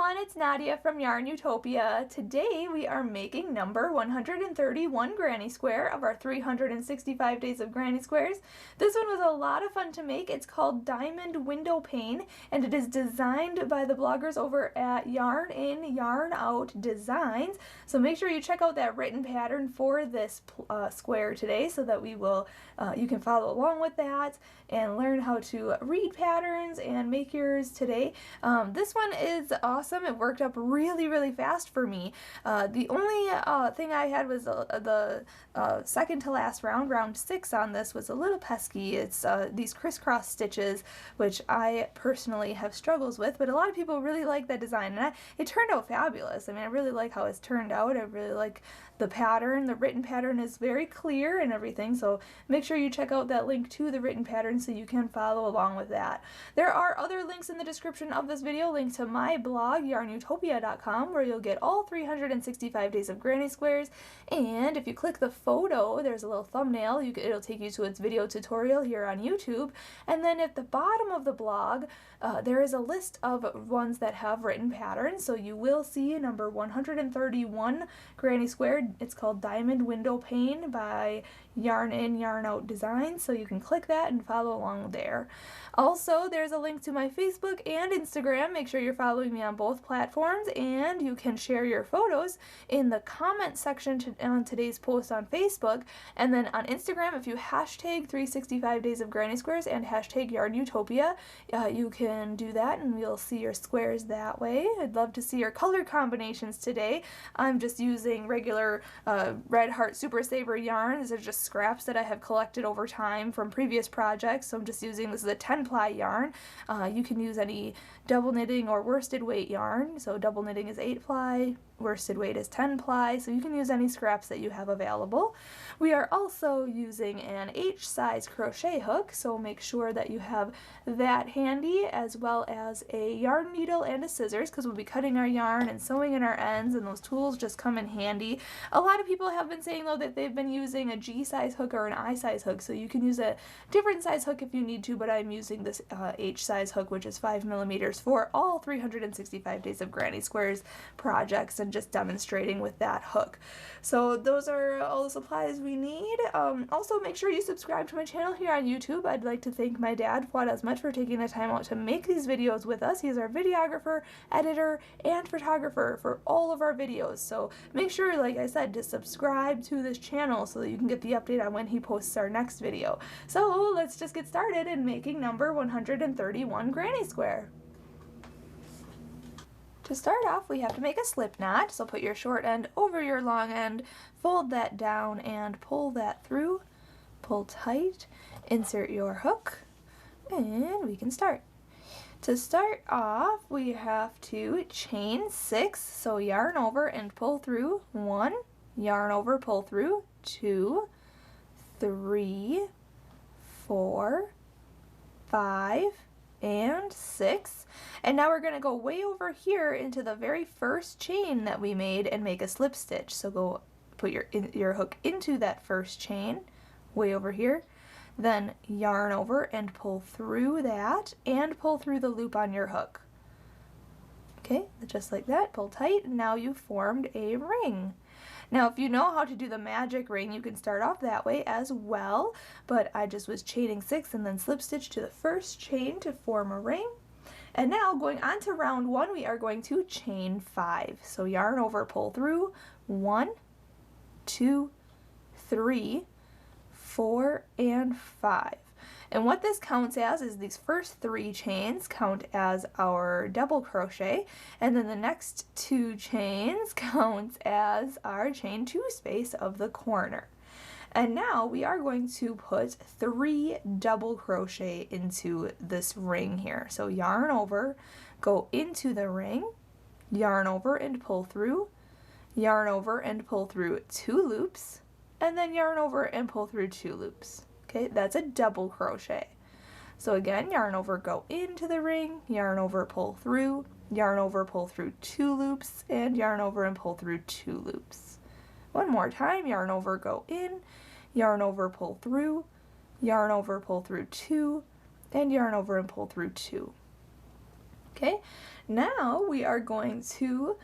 everyone, it's Nadia from YARNutopia. Today we are making number 131 granny square of our 365 days of granny squares. This one was a lot of fun to make. It's called Diamond Window Pane and it is designed by the bloggers over at Yarn In Yarn Out Designs. So make sure you check out that written pattern for this square today so that you can follow along with that and learn how to read patterns and make yours today. This one is awesome. It worked up really fast for me. The only thing I had was the second to last round 6 on this was a little pesky. It's these crisscross stitches, which I personally have struggles with, but a lot of people really like that design, and it turned out fabulous. I mean, I really like how it's turned out. I really like the pattern. The written pattern is very clear and everything, so make sure you check out that link to the written pattern so you can follow along with that. There are other links in the description of this video, link to my blog, YARNutopia.com, where you'll get all 365 days of granny squares, and if you click the photo, there's a little thumbnail, it'll take you to its video tutorial here on YouTube, and then at the bottom of the blog, there is a list of ones that have written patterns, so you will see number 131 granny square. It's called Diamond Window Pane by Yarn In Yarn Out Designs, so you can click that and follow along there. Also, there's a link to my Facebook and Instagram. Make sure you're following me on both platforms, and you can share your photos in the comment section on today's post on Facebook, and then on Instagram, if you hashtag 365 days of granny squares and hashtag YARNutopia, you can do that and we'll see your squares that way. I'd love to see your color combinations today. I'm just using regular Red Heart Super Saver yarn. These are just scraps that I have collected over time from previous projects, so I'm just using, this is a 10-ply yarn. You can use any double knitting or worsted weight yarn, so double knitting is 8-ply, worsted weight is 10-ply, so you can use any scraps that you have available. We are also using an H-size crochet hook, so make sure that you have that handy, as well as a yarn needle and a scissors, because we'll be cutting our yarn and sewing in our ends, and those tools just come in handy. A lot of people have been saying though that they've been using a G-size hook or an I-size hook, so you can use a different size hook if you need to, but I'm using this H-size hook, which is 5mm for all 365 days of granny squares projects, and just demonstrating with that hook. So those are all the supplies we need. Also, make sure you subscribe to my channel here on YouTube. I'd like to thank my dad, Fuad, Azmat, for taking the time out to make these videos with us. He's our videographer, editor, and photographer for all of our videos. So make sure, like I said, to subscribe to this channel so that you can get the update on when he posts our next video. So let's just get started in making number 131 granny square. To start off, we have to make a slip knot, so put your short end over your long end, fold that down and pull that through, pull tight, insert your hook, and we can start. To start off, we have to chain 6, so yarn over and pull through 1, yarn over, pull through 2, 3, 4, 5, and 6, and now we're going to go way over here into the very first chain that we made and make a slip stitch. So go put your hook into that first chain way over here, then yarn over and pull through that and pull through the loop on your hook. Okay, just like that, pull tight, and now you've formed a ring. Now, if you know how to do the magic ring, you can start off that way as well, but I just was chaining 6 and then slip stitch to the first chain to form a ring. And now, going on to round 1, we are going to chain 5. So yarn over, pull through 1, 2, 3, 4, and 5. And what this counts as is these first 3 chains count as our double crochet, and then the next 2 chains count as our chain 2 space of the corner. And now we are going to put 3 double crochet into this ring here. So yarn over, go into the ring, yarn over and pull through, yarn over and pull through 2 loops, and then yarn over and pull through 2 loops. Okay, that's a double crochet. So again, yarn over, go into the ring, yarn over, pull through, yarn over, pull through 2 loops, and yarn over and pull through 2 loops. One more time, yarn over, go in, yarn over, pull through, yarn over, pull through 2, and yarn over and pull through 2. Okay, Now we are going to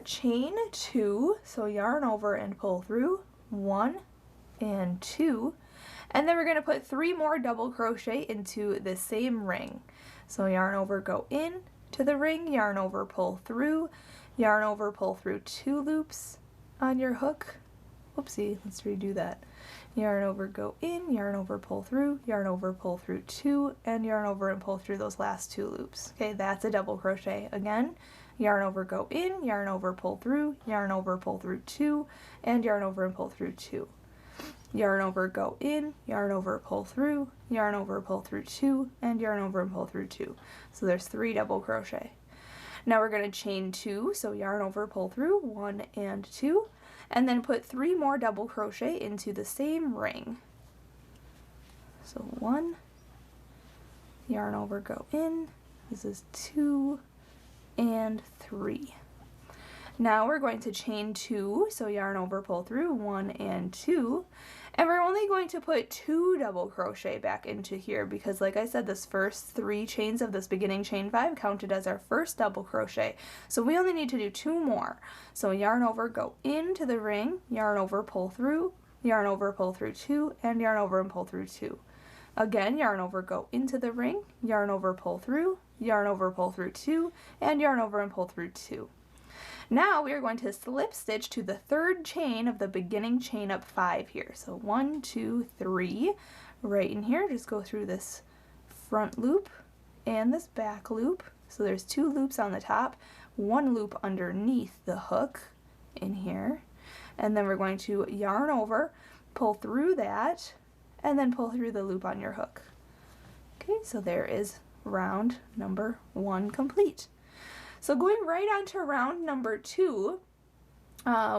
chain 2, so yarn over and pull through 1 and 2, and then we're going to put 3 more double crochet into the same ring. So yarn over, go in to the ring, yarn over, pull through, yarn over, pull through 2 loops on your hook. Oopsie, let's redo that. Yarn over, go in, yarn over, pull through, yarn over, pull through 2, and yarn over and pull through those last 2 loops. Okay, that's a double crochet. Again, yarn over, go in, yarn over, pull through, yarn over, pull through 2, and yarn over and pull through 2. Yarn over, go in, yarn over, pull through, yarn over, pull through 2, and yarn over and pull through 2. So there's 3 double crochet. Now we're going to chain 2, so yarn over, pull through 1 and 2, and then put 3 more double crochet into the same ring. So 1, yarn over, go in, this is 2, and 3. Now we're going to chain 2, so yarn over, pull through 1 and 2, and we're only going to put 2 double crochet back into here because, like I said, this first 3 chains of this beginning chain 5 counted as our first double crochet, so we only need to do 2 more. So yarn over, go into the ring, yarn over, pull through 2, and yarn over and pull through 2. Again, yarn over, go into the ring, yarn over, pull through 2, and yarn over and pull through 2. Now we are going to slip stitch to the 3rd chain of the beginning chain up 5 here. So 1, 2, 3, right in here, just go through this front loop and this back loop. So there's 2 loops on the top, 1 loop underneath the hook in here, and then we're going to yarn over, pull through that, and then pull through the loop on your hook. Okay, so there is round number 1 complete. So going right on to round number 2,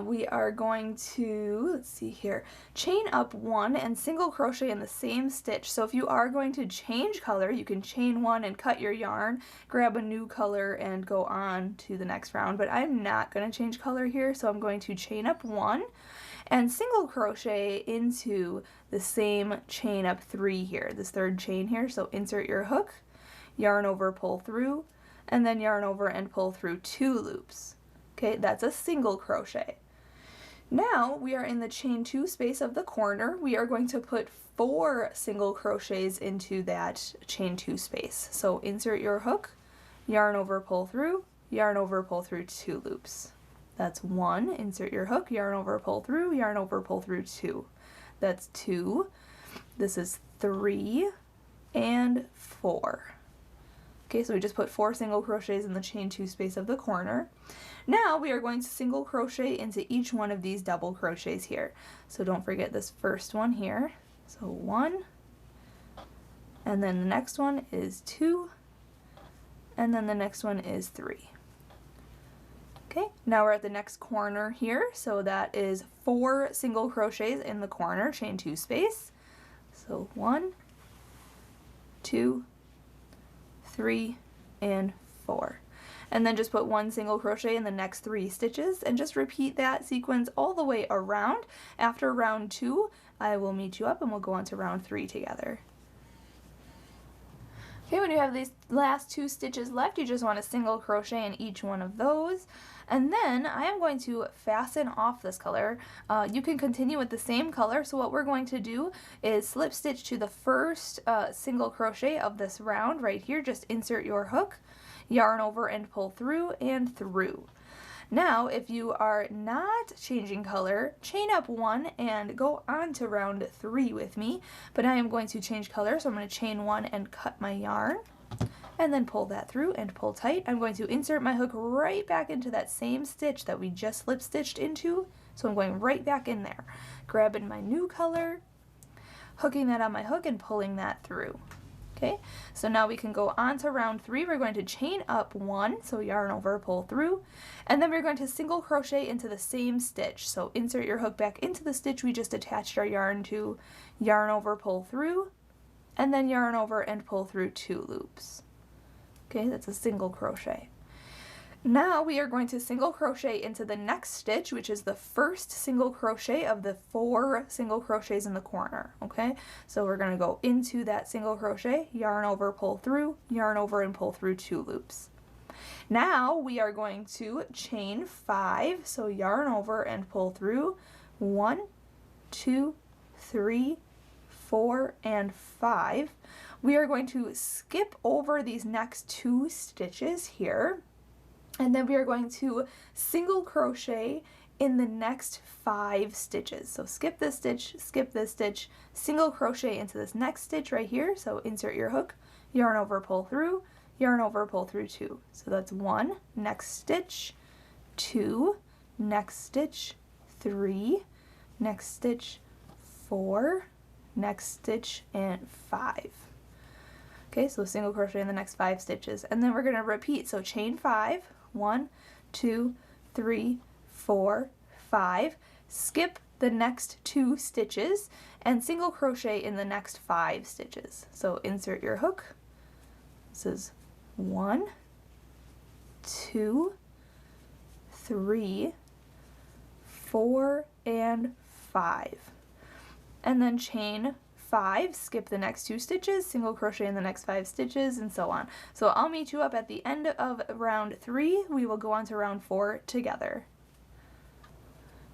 we are going to, let's see here, chain up 1 and single crochet in the same stitch. So if you are going to change color, you can chain 1 and cut your yarn, grab a new color and go on to the next round, but I'm not going to change color here, so I'm going to chain up 1 and single crochet into the same chain up 3 here, this 3rd chain here. So insert your hook, yarn over, pull through, and then yarn over and pull through 2 loops. Okay, that's a single crochet. Now we are in the chain 2 space of the corner. We are going to put 4 single crochets into that chain 2 space. So insert your hook, yarn over, pull through 2 loops. That's 1, insert your hook, yarn over, pull through 2. That's 2. This is 3 and 4. Okay, so we just put 4 single crochets in the chain 2 space of the corner. Now we are going to single crochet into each one of these double crochets here. So don't forget this first one here. So 1, and then the next one is 2, and then the next one is 3. Okay, now we're at the next corner here, so that is 4 single crochets in the corner, chain 2 space. So 1, 2, 3, and 4. And then just put 1 single crochet in the next 3 stitches and just repeat that sequence all the way around. After round 2, I will meet you up and we'll go on to round 3 together. Okay, when you have these last 2 stitches left, you just want to single crochet in each one of those. And then I am going to fasten off this color. You can continue with the same color, so what we're going to do is slip stitch to the first single crochet of this round right here. Just insert your hook, yarn over and pull through and through. Now, if you are not changing color, chain up 1 and go on to round 3 with me, but I am going to change color, so I'm going to chain 1 and cut my yarn, and then pull that through and pull tight. I'm going to insert my hook right back into that same stitch that we just slip stitched into, so I'm going right back in there, grabbing my new color, hooking that on my hook and pulling that through. Okay, so now we can go on to round 3. We're going to chain up 1, so yarn over, pull through, and then we're going to single crochet into the same stitch. So insert your hook back into the stitch we just attached our yarn to, yarn over, pull through, and then yarn over and pull through 2 loops. Okay, that's a single crochet. Now we are going to single crochet into the next stitch, which is the first single crochet of the 4 single crochets in the corner. Okay, so we're going to go into that single crochet, yarn over, pull through, yarn over and pull through 2 loops. Now we are going to chain 5, so yarn over and pull through 1, 2, 3, 4, and 5. We are going to skip over these next 2 stitches here, and then we are going to single crochet in the next 5 stitches. So skip this stitch, single crochet into this next stitch right here. So insert your hook, yarn over, pull through, yarn over, pull through 2. So that's 1, next stitch, 2, next stitch, 3, next stitch, 4, next stitch, and 5. Okay, so single crochet in the next 5 stitches, and then we're going to repeat. So chain 5, 1, 2, 3, 4, 5, skip the next 2 stitches, and single crochet in the next 5 stitches. So insert your hook. This is 1, 2, 3, 4, and 5. And then chain 5, skip the next 2 stitches, single crochet in the next 5 stitches, and so on. So I'll meet you up at the end of round 3. We will go on to round 4 together.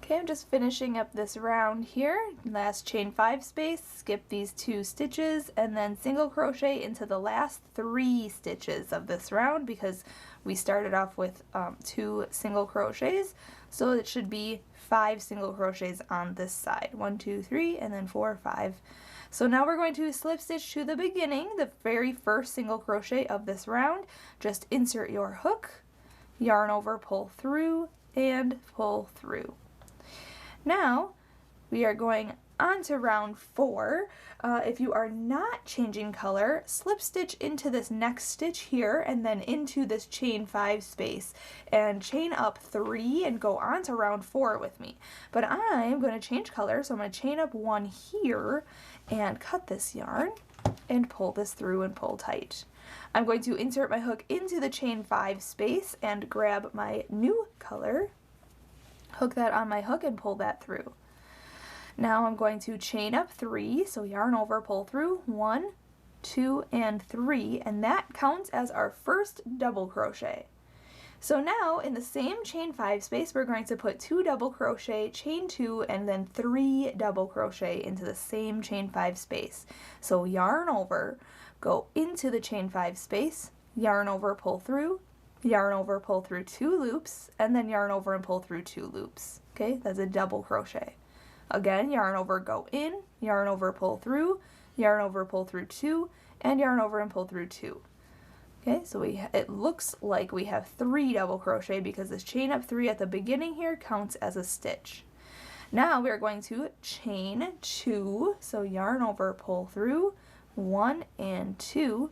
Okay, I'm just finishing up this round here. Last chain 5 space, skip these 2 stitches, and then single crochet into the last 3 stitches of this round because we started off with 2 single crochets, so it should be 5 single crochets on this side. 1, 2, 3, and then 4, 5. So now we're going to slip stitch to the beginning, the very first single crochet of this round. Just insert your hook, yarn over, pull through, and pull through. Now we are going on to round 4. If you are not changing color, slip stitch into this next stitch here and then into this chain 5 space and chain up 3 and go on to round 4 with me. But I'm going to change color, so I'm going to chain up 1 here and cut this yarn and pull this through and pull tight. I'm going to insert my hook into the chain 5 space and grab my new color, hook that on my hook, and pull that through. Now I'm going to chain up 3, so yarn over, pull through 1, 2, and 3, and that counts as our first double crochet. So now in the same chain 5 space, we're going to put 2 double crochet, chain 2, and then 3 double crochet into the same chain 5 space. So yarn over, go into the chain 5 space, yarn over, pull through, yarn over, pull through 2 loops, and then yarn over and pull through 2 loops. Okay, that's a double crochet. Again, yarn over, go in, yarn over, pull through, yarn over, pull through 2, and yarn over and pull through 2. Okay, so it looks like we have 3 double crochet because this chain up 3 at the beginning here counts as a stitch. Now we are going to chain 2, so yarn over, pull through 1 and 2,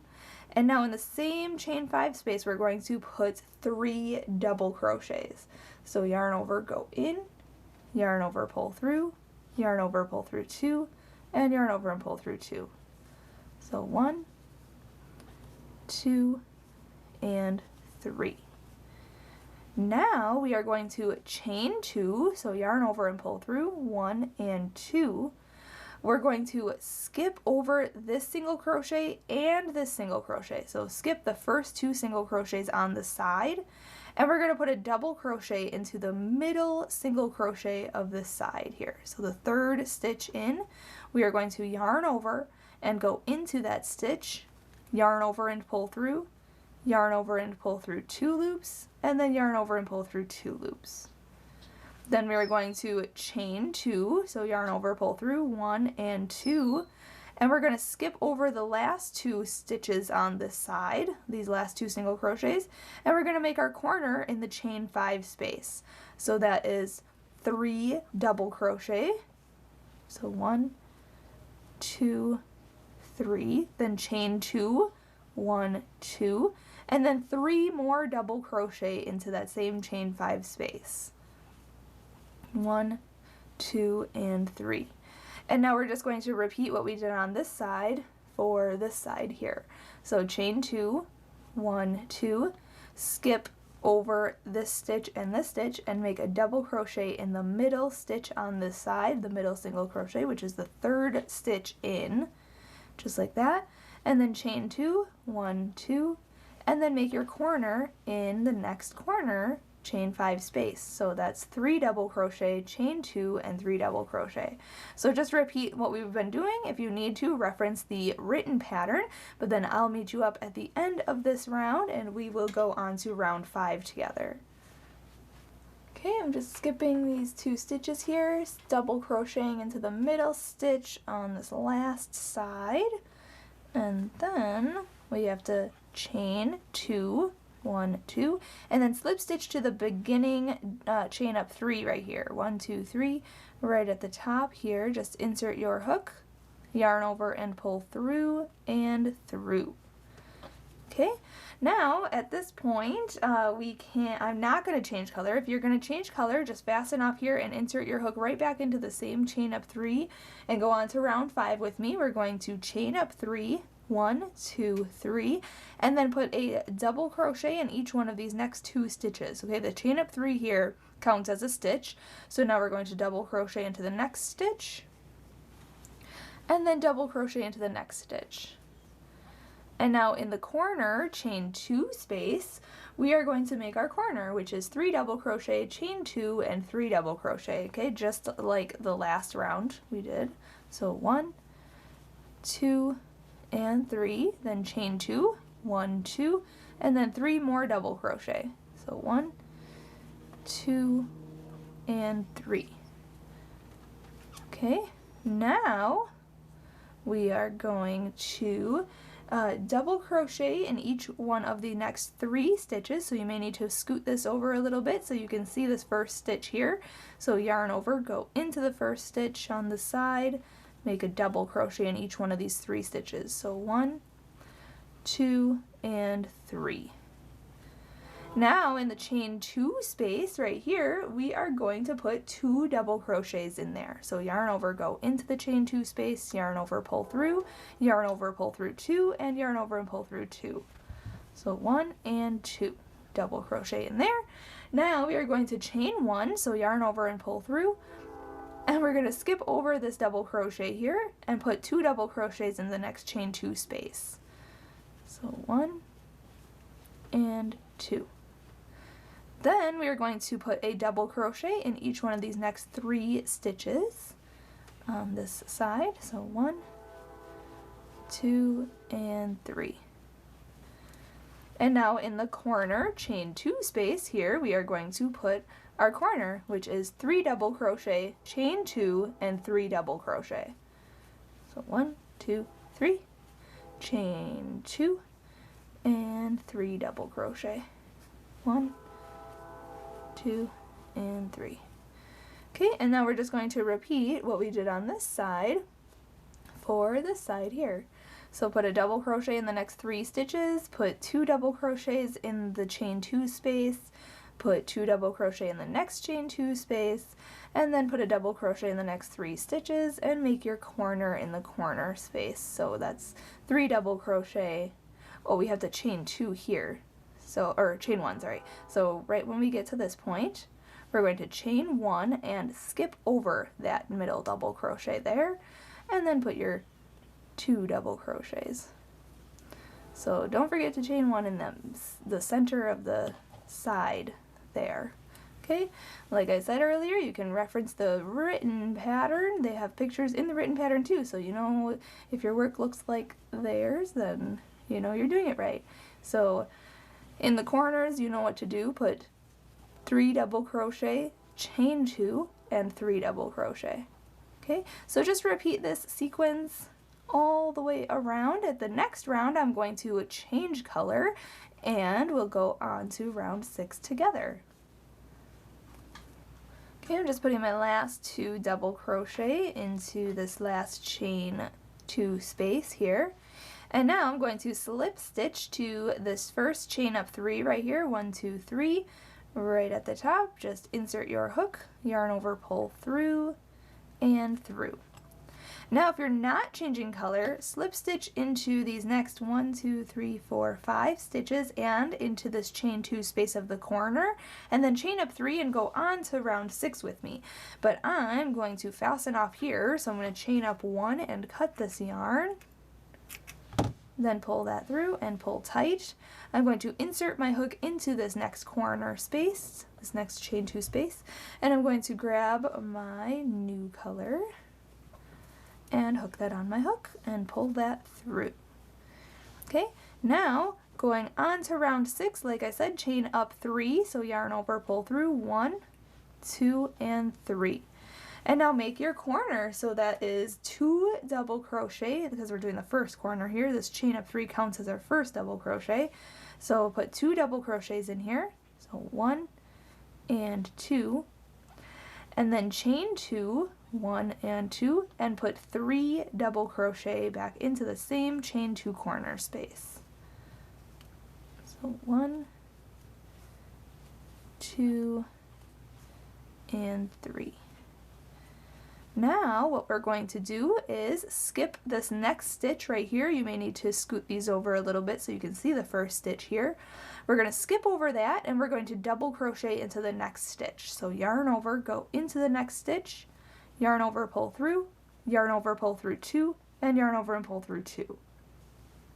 and now in the same chain 5 space we're going to put 3 double crochets. So yarn over, go in, yarn over, pull through, yarn over, pull through 2, and yarn over and pull through 2. So 1, 2, and 3. Now we are going to chain 2, so yarn over and pull through 1 and 2. We're going to skip over this single crochet and this single crochet. So skip the first 2 single crochets on the side, and we're going to put a double crochet into the middle single crochet of this side here. So the 3rd stitch in, we are going to yarn over and go into that stitch, yarn over and pull through, yarn over and pull through 2 loops, and then yarn over and pull through 2 loops. Then we are going to chain 2, so yarn over, pull through 1 and 2, and we're going to skip over the last 2 stitches on this side, these last 2 single crochets, and we're going to make our corner in the chain 5 space. So that is 3 double crochet, so 1, 2, 3, then chain 2, 1, 2, and then 3 more double crochet into that same chain 5 space. 1, 2, and 3. And now we're just going to repeat what we did on this side for this side here. So chain 2, 1, 2, skip over this stitch and make a double crochet in the middle stitch on this side, the middle single crochet, which is the 3rd stitch in, just like that, and then chain 2, 1, 2, and then make your corner in the next corner, chain 5 space. So that's 3 double crochet, chain 2, and 3 double crochet. So just repeat what we've been doing. If you need to, reference the written pattern, but then I'll meet you up at the end of this round and we will go on to round 5 together. Okay, I'm just skipping these 2 stitches here, double crocheting into the middle stitch on this last side, and then we have to chain 2, 1, 2, and then slip stitch to the beginning, chain up 3 right here, 1, 2, 3, right at the top here. Just insert your hook, yarn over and pull through and through. Okay, now at this point I'm not going to change color. If you're going to change color, just fasten off here and insert your hook right back into the same chain up 3 and go on to round 5 with me. We're going to chain up 3, 1, 2, 3, and then put a double crochet in each one of these next 2 stitches. Okay, the chain up 3 here counts as a stitch, so now we're going to double crochet into the next stitch and then double crochet into the next stitch. And now in the corner, chain 2 space, we are going to make our corner, which is 3 double crochet, chain 2, and 3 double crochet, okay, just like the last round we did. So 1, 2, and 3, then chain 2, 1, 2, and then 3 more double crochet. So 1, 2, and 3. Okay, now we are going to double crochet in each one of the next 3 stitches, so you may need to scoot this over a little bit so you can see this first stitch here. So yarn over, go into the first stitch on the side, make a double crochet in each one of these 3 stitches. So 1, 2, and 3. Now in the chain 2 space right here, we are going to put 2 double crochets in there. So yarn over, go into the chain 2 space, yarn over, pull through 2, and yarn over and pull through 2. So 1 and 2, double crochet in there. Now we are going to chain 1, so yarn over and pull through, and we're going to skip over this double crochet here and put 2 double crochets in the next chain 2 space. So 1 and 2. Then we are going to put a double crochet in each one of these next 3 stitches on this side. So 1, 2, and 3. And now in the corner, chain 2 space here, we are going to put our corner, which is 3 double crochet, chain 2, and 3 double crochet. So 1, 2, 3, chain 2, and 3 double crochet. 1, 2, and 3. Okay, and now we're just going to repeat what we did on this side for this side here. So put a double crochet in the next 3 stitches, put 2 double crochets in the chain 2 space, put 2 double crochet in the next chain 2 space, and then put a double crochet in the next 3 stitches and make your corner in the corner space. So that's 3 double crochet. Oh, we have to chain 2 here. So, or chain 1, sorry. So right when we get to this point, we're going to chain 1 and skip over that middle double crochet there, and then put your 2 double crochets. So don't forget to chain 1 in the center of the side there. Okay, like I said earlier, you can reference the written pattern. They have pictures in the written pattern too, so you know if your work looks like theirs, then you know you're doing it right. So in the corners, you know what to do. Put 3 double crochet, chain 2, and 3 double crochet. Okay, so just repeat this sequence all the way around. At the next round, I'm going to change color, and we'll go on to round 6 together. Okay, I'm just putting my last 2 double crochet into this last chain 2 space here. And now I'm going to slip stitch to this first chain up 3 right here, 1, 2, 3, right at the top. Just insert your hook, yarn over, pull through, and through. Now if you're not changing color, slip stitch into these next 1, 2, 3, 4, 5 stitches and into this chain 2 space of the corner, and then chain up 3 and go on to round 6 with me. But I'm going to fasten off here, so I'm going to chain up 1 and cut this yarn. then pull that through and pull tight. I'm going to insert my hook into this next corner space, this next chain 2 space, and I'm going to grab my new color and hook that on my hook and pull that through. Okay, now going on to round 6, like I said, chain up 3, so yarn over, pull through 1, 2, and 3. And now make your corner, so that is 2 double crochet, because we're doing the first corner here. This chain up 3 counts as our first double crochet. So we'll put 2 double crochets in here, so 1 and 2, and then chain 2, 1 and 2, and put 3 double crochet back into the same chain 2 corner space. So 1, 2, and 3. Now what we're going to do is skip this next stitch right here. You may need to scoot these over a little bit so you can see the first stitch here. We're going to skip over that and we're going to double crochet into the next stitch. So yarn over, go into the next stitch, yarn over, pull through, yarn over, pull through 2, and yarn over and pull through 2.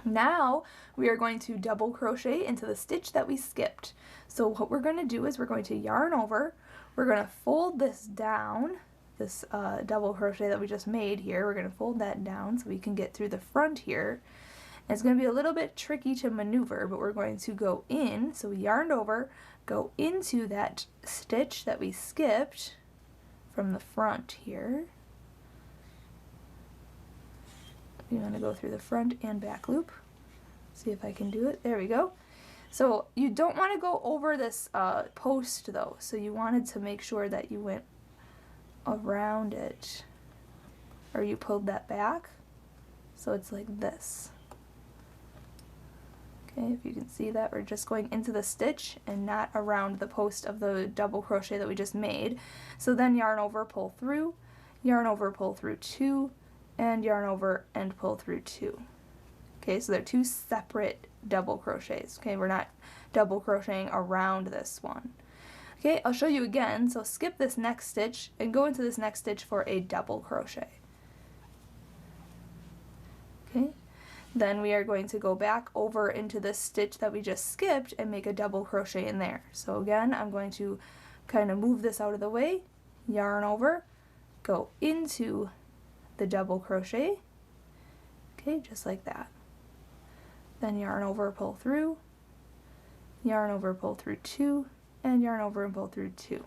Now we are going to double crochet into the stitch that we skipped. So what we're going to do is we're going to yarn over, we're going to fold this down, this double crochet that we just made here, we're going to fold that down so we can get through the front here. And it's going to be a little bit tricky to maneuver, but we're going to go in, so we yarned over, go into that stitch that we skipped from the front here. You want to go through the front and back loop. See if I can do it. There we go. So you don't want to go over this post though, so you wanted to make sure that you went around it, or you pulled that back, so it's like this. Okay, if you can see that, we're just going into the stitch and not around the post of the double crochet that we just made. So then yarn over, pull through, yarn over, pull through 2, and yarn over and pull through 2. Okay, so they're 2 separate double crochets. Okay, we're not double crocheting around this one. Okay, I'll show you again. So skip this next stitch and go into this next stitch for a double crochet. Okay, then we are going to go back over into this stitch that we just skipped and make a double crochet in there. So again, I'm going to kind of move this out of the way, yarn over, go into the double crochet, okay, just like that. Then yarn over, pull through, yarn over, pull through 2, and yarn over and pull through 2.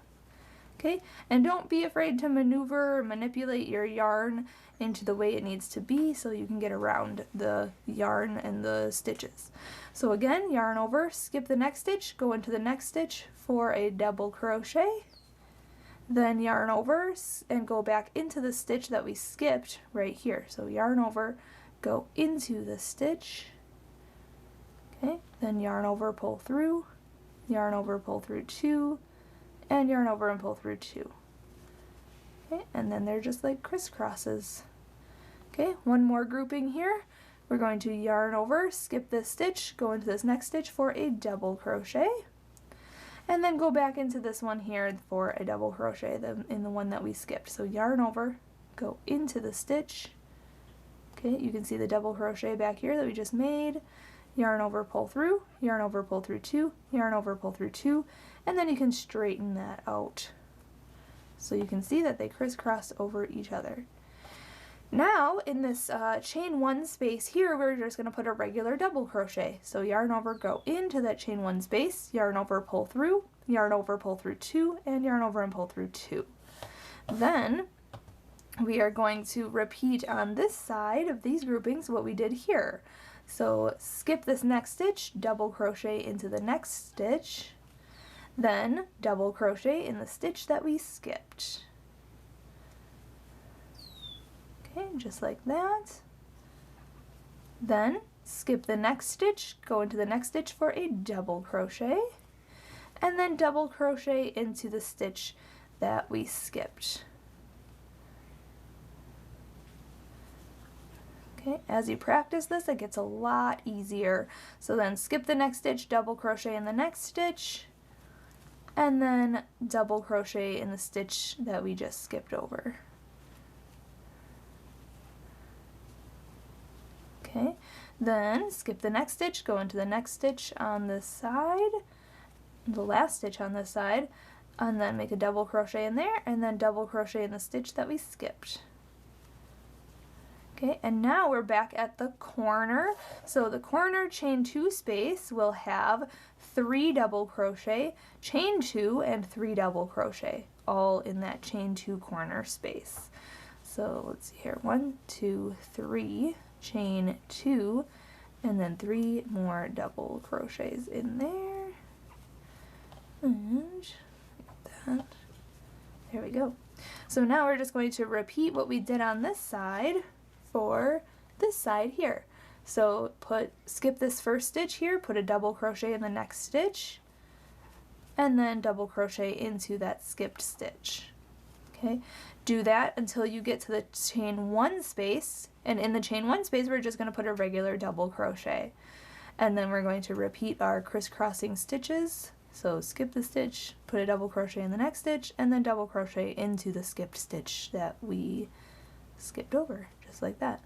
Okay, and don't be afraid to maneuver or manipulate your yarn into the way it needs to be so you can get around the yarn and the stitches. So again, yarn over, skip the next stitch, go into the next stitch for a double crochet, then yarn over and go back into the stitch that we skipped right here. So yarn over, go into the stitch, okay, then yarn over, pull through, yarn over, pull through 2, and yarn over and pull through 2. Okay, and then they're just like crisscrosses. Okay, one more grouping here. We're going to yarn over, skip this stitch, go into this next stitch for a double crochet, and then go back into this one here for a double crochet in the one that we skipped. So yarn over, go into the stitch. Okay, you can see the double crochet back here that we just made. Yarn over, pull through, yarn over, pull through 2, yarn over, pull through 2, and then you can straighten that out. So you can see that they crisscross over each other. Now in this chain 1 space here, we're just going to put a regular double crochet. So yarn over, go into that chain 1 space, yarn over, pull through, yarn over, pull through 2, and yarn over and pull through 2. Then we are going to repeat on this side of these groupings what we did here. So skip this next stitch, double crochet into the next stitch, then double crochet in the stitch that we skipped. Okay, just like that. Then skip the next stitch, go into the next stitch for a double crochet, and then double crochet into the stitch that we skipped. Okay, as you practice this, it gets a lot easier. So then skip the next stitch, double crochet in the next stitch, and then double crochet in the stitch that we just skipped over. Okay, Then skip the next stitch, go into the next stitch on this side, the last stitch on this side, and then make a double crochet in there, and then double crochet in the stitch that we skipped. Okay, and now we're back at the corner. So the corner chain 2 space will have 3 double crochet, chain 2, and 3 double crochet, all in that chain 2 corner space. So let's see here, 1, 2, 3, chain 2, and then 3 more double crochets in there. And that. There we go. So now we're just going to repeat what we did on this side for this side here. So skip this first stitch here, put a double crochet in the next stitch, and then double crochet into that skipped stitch. Okay, do that until you get to the chain 1 space, and in the chain 1 space we're just going to put a regular double crochet, and then we're going to repeat our crisscrossing stitches. So skip the stitch, put a double crochet in the next stitch, and then double crochet into the skipped stitch that we skipped over, just like that.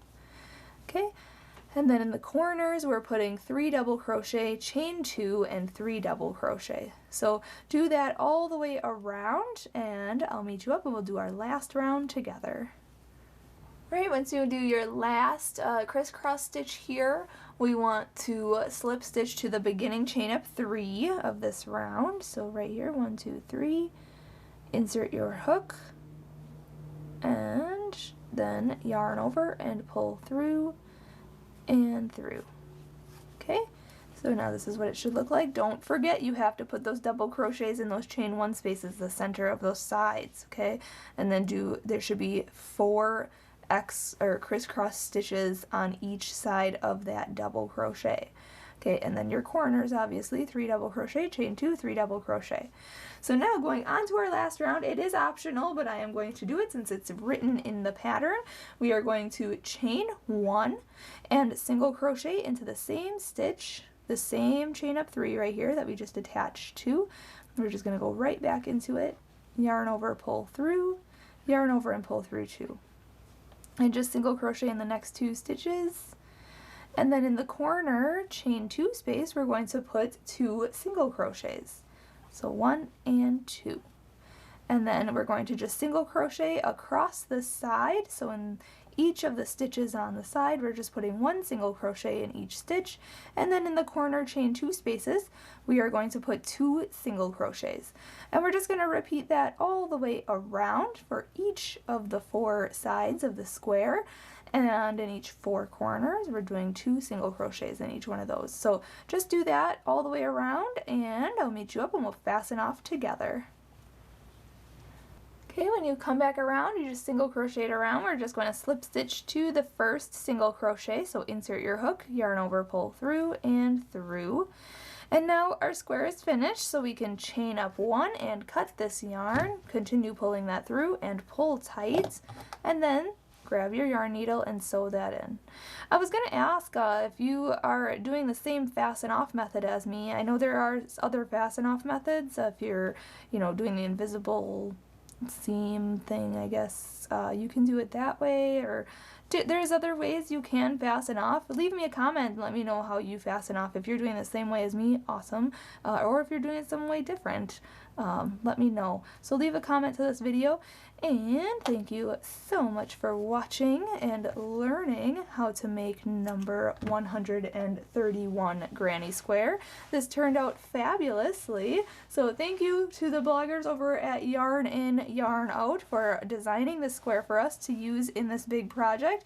Okay, and then in the corners we're putting 3 double crochet, chain 2, and 3 double crochet. So do that all the way around, and I'll meet you up and we'll do our last round together. Right, once you do your last crisscross stitch here, we want to slip stitch to the beginning chain up 3 of this round. So right here, 1, 2, 3, insert your hook, and then yarn over and pull through and through. Okay, so now this is what it should look like. Don't forget you have to put those double crochets in those chain 1 spaces, the center of those sides, okay? And then there should be 4 crisscross stitches on each side of that double crochet. Okay, and then your corners, obviously, 3 double crochet, chain 2, 3 double crochet. So now going on to our last round, it is optional, but I am going to do it since it's written in the pattern. We are going to chain 1 and single crochet into the same stitch, the same chain up 3 right here that we just attached to. We're just going to go right back into it, yarn over, pull through, yarn over and pull through 2. And just single crochet in the next 2 stitches. And then in the corner chain 2 space we're going to put 2 single crochets. So 1 and 2. And then we're going to just single crochet across the side. So in each of the stitches on the side we're just putting 1 single crochet in each stitch, and then in the corner chain 2 spaces we are going to put 2 single crochets. And we're just going to repeat that all the way around for each of the 4 sides of the square, and in each 4 corners we're doing 2 single crochets in each one of those. So just do that all the way around, and I'll meet you up and we'll fasten off together. Okay, when you come back around, you just single crochet it around. We're just going to slip stitch to the first single crochet. So insert your hook, yarn over, pull through and through. And now our square is finished, so we can chain up 1 and cut this yarn, continue pulling that through and pull tight, and then grab your yarn needle and sew that in. I was going to ask if you are doing the same fasten off method as me. I know there are other fasten off methods. If you're, doing the invisible seam thing, I guess you can do it that way, or there's other ways you can fasten off. Leave me a comment and let me know how you fasten off. If you're doing the same way as me, awesome, or if you're doing it some way different, let me know. So leave a comment to this video, and thank you so much for watching and learning how to make number 131 granny square. This turned out fabulously, so thank you to the bloggers over at Yarn In, Yarn Out for designing this square for us to use in this big project.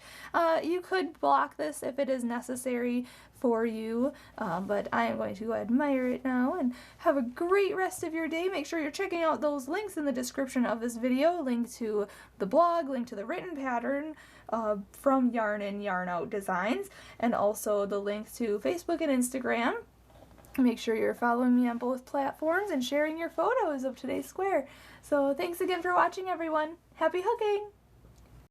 You could block this if it is necessary for you, but I am going to admire it now, and have a great rest of your day. Make sure you're checking out those links in the description of this video, link to the blog, link to the written pattern from Yarn In, Yarn Out Designs, and also the link to Facebook and Instagram. Make sure you're following me on both platforms and sharing your photos of today's square. So thanks again for watching, everyone. Happy hooking!